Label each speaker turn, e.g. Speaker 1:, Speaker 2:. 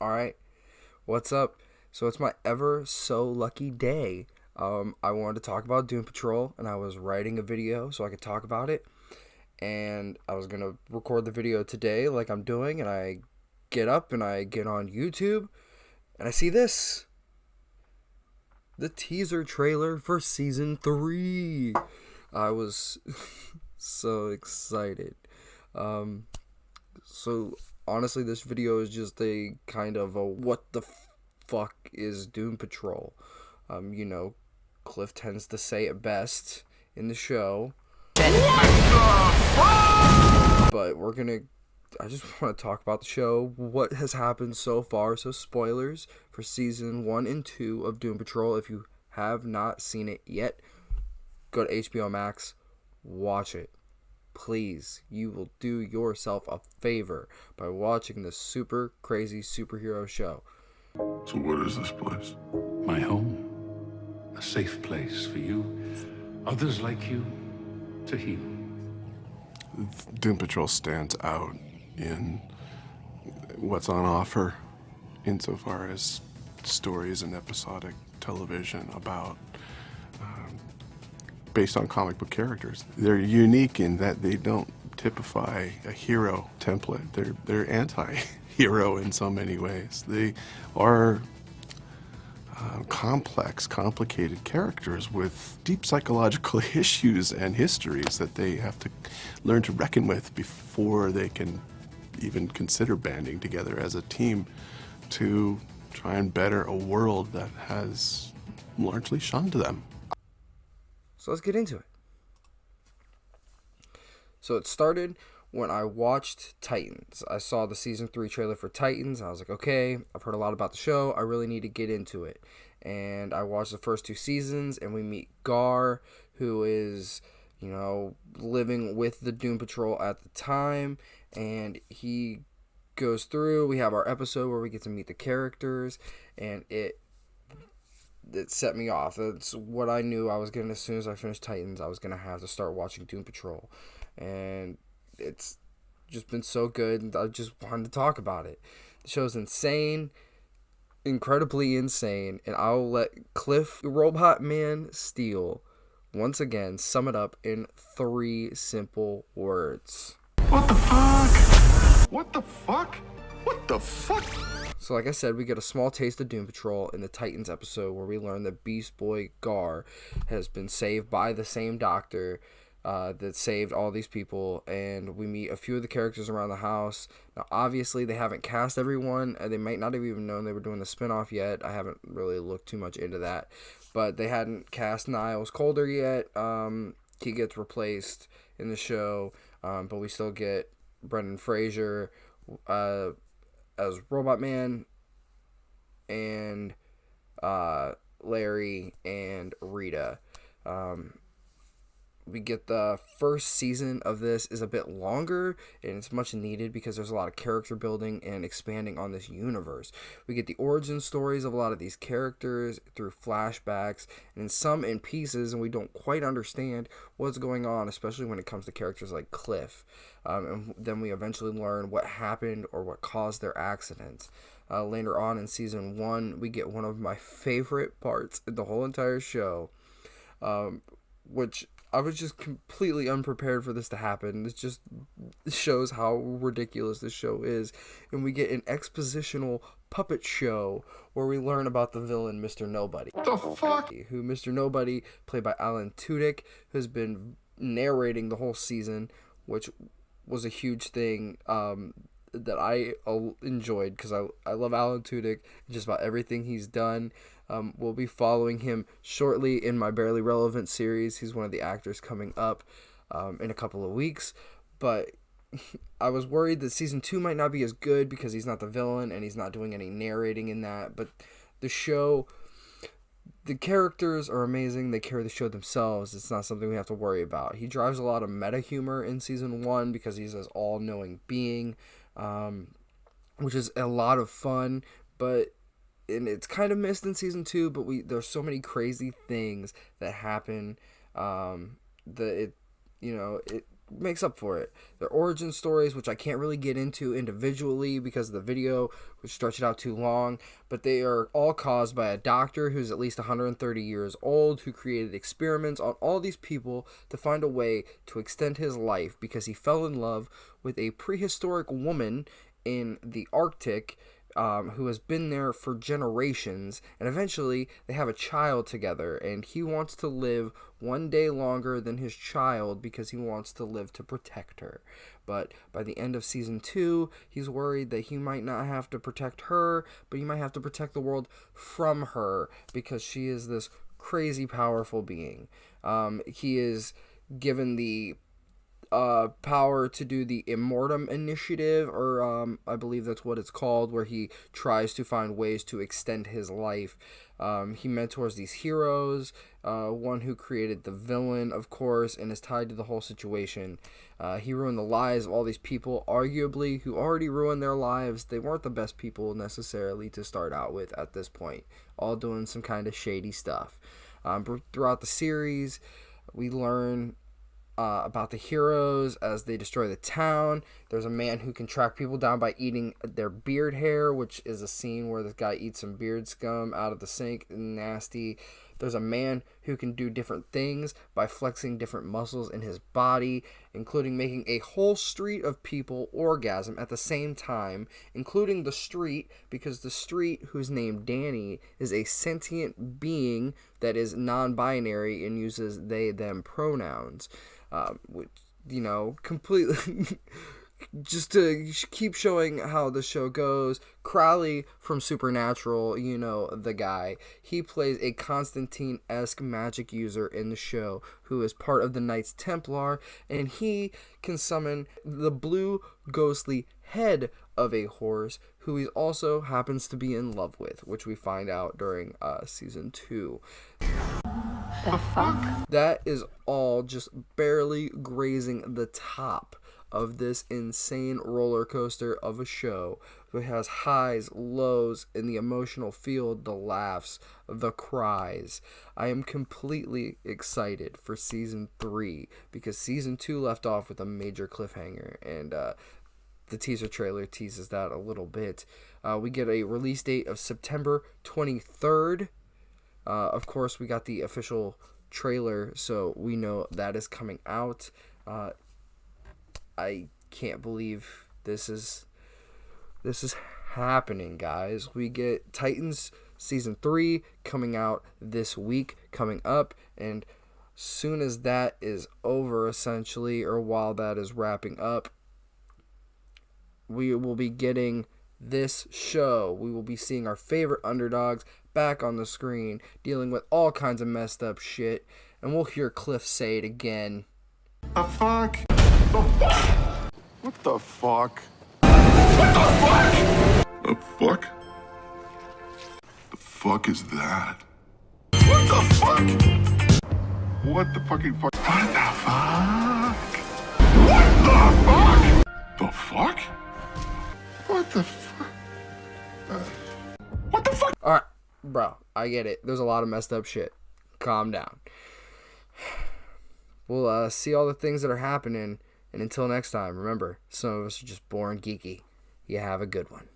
Speaker 1: Alright, what's up? So it's my ever so lucky day. I wanted to talk about Doom Patrol, and I was writing a video so I could talk about it. And I was gonna record the video today, like I'm doing, and I get up and I get on YouTube, and I see this, the teaser trailer for season 3. I was so excited. So honestly, this video is just a kind of a what the fuck is Doom Patrol. You know, Cliff tends to say it best in the show. But I just want to talk about the show, what has happened so far. So spoilers for season 1 and 2 of Doom Patrol. If you have not seen it yet, go to HBO Max, watch it. Please, you will do yourself a favor by watching this super crazy superhero show.
Speaker 2: So what is this place?
Speaker 3: My home. A safe place for you, others like you, to heal.
Speaker 2: Doom Patrol stands out in what's on offer insofar as stories and episodic television about based on comic book characters. They're unique in that they don't typify a hero template. They're anti-hero in so many ways. They are complex, complicated characters with deep psychological issues and histories that they have to learn to reckon with before they can even consider banding together as a team to try and better a world that has largely shunned them.
Speaker 1: So let's get into it. So it started when I watched Titans. I saw the season 3 trailer for Titans. I was like, okay, I've heard a lot about the show. I really need to get into it. And I watched the first 2 seasons, and we meet Gar, who is, you know, living with the Doom Patrol at the time. And he goes through. We have our episode where we get to meet the characters, and it set me off. That's what I knew I was going to, as soon as I finished Titans, I was going to have to start watching Doom Patrol. And it's just been so good, and I just wanted to talk about it. The show's insane, incredibly insane, and I'll let Cliff, Robot Man Steel, once again sum it up in 3 simple words.
Speaker 2: What the fuck? What the fuck? What the fuck?
Speaker 1: So like I said, we get a small taste of Doom Patrol in the Titans episode where we learn that Beast Boy Gar has been saved by the same doctor that saved all these people, and we meet a few of the characters around the house. Now obviously they haven't cast everyone, and they might not have even known they were doing the spinoff yet. I haven't really looked too much into that, but they hadn't cast Niles Calder yet. He gets replaced in the show, but we still get Brendan Fraser as Robot Man, and Larry and Rita. We get the first season of this is a bit longer, and it's much needed because there's a lot of character building and expanding on this universe. We get the origin stories of a lot of these characters through flashbacks, and some in pieces, and we don't quite understand what's going on, especially when it comes to characters like Cliff. And then we eventually learn what happened or what caused their accidents. Later on in season 1, we get one of my favorite parts in the whole entire show, which I was just completely unprepared for this to happen. It just shows how ridiculous this show is. And we get an expositional puppet show where we learn about the villain, Mr. Nobody.
Speaker 2: The fuck?
Speaker 1: Who Mr. Nobody, played by Alan Tudyk, has been narrating the whole season, which was a huge thing that I enjoyed because I love Alan Tudyk and just about everything he's done. We'll be following him shortly in my Barely Relevant series. He's one of the actors coming up in a couple of weeks. But I was worried that season 2 might not be as good because he's not the villain and he's not doing any narrating in that. But the show, the characters are amazing. They carry the show themselves. It's not something we have to worry about. He drives a lot of meta humor in season 1 because he's this all-knowing being, which is a lot of fun. And it's kind of missed in season 2, but there's so many crazy things that happen that it makes up for it. Their origin stories, which I can't really get into individually because the video would stretch it out too long, but they are all caused by a doctor who's at least 130 years old who created experiments on all these people to find a way to extend his life because he fell in love with a prehistoric woman in the Arctic who has been there for generations, and eventually they have a child together, and he wants to live one day longer than his child because he wants to live to protect her. But by the end of season 2, he's worried that he might not have to protect her, but he might have to protect the world from her because she is this crazy powerful being. He is given the power to do the Immortum Initiative, or I believe that's what it's called, where he tries to find ways to extend his life. He mentors these heroes, one who created the villain, of course, and is tied to the whole situation. He ruined the lives of all these people, arguably, who already ruined their lives. They weren't the best people necessarily to start out with at this point, all doing some kind of shady stuff. Throughout the series, we learn about the heroes as they destroy the town. There's a man who can track people down by eating their beard hair, which is a scene where this guy eats some beard scum out of the sink. Nasty. There's a man who can do different things by flexing different muscles in his body, including making a whole street of people orgasm at the same time, including the street, because the street, who's named Danny, is a sentient being that is non-binary and uses they, them pronouns. Which, completely just to keep showing how the show goes. Crowley from Supernatural, the guy, he plays a Constantine-esque magic user in the show who is part of the Knights Templar, and he can summon the blue ghostly head of a horse who he also happens to be in love with, which we find out during season 2.
Speaker 4: The fuck?
Speaker 1: That is all just barely grazing the top of this insane roller coaster of a show. It has highs, lows, in the emotional field, the laughs, the cries. I am completely excited for season 3 because season 2 left off with a major cliffhanger, and the teaser trailer teases that a little bit. We get a release date of September 23rd. Of course, we got the official trailer, so we know that is coming out. I can't believe this is happening, guys. We get Titans season 3 coming out this week, coming up, and soon as that is over, essentially, or while that is wrapping up, we will be getting this show. We will be seeing our favorite underdogs back on the screen, dealing with all kinds of messed up shit, and we'll hear Cliff say it again.
Speaker 2: The fuck? The fuck? What the fuck? What the fuck? The fuck? The fuck is that? What the fuck? What the fucking fuck? What the fuck? What the fuck? The fuck? What the fuck? What the fuck?
Speaker 1: Alright, bro, I get it. There's a lot of messed up shit. Calm down. We'll see all the things that are happening, and until next time, remember, some of us are just born geeky. You have a good one.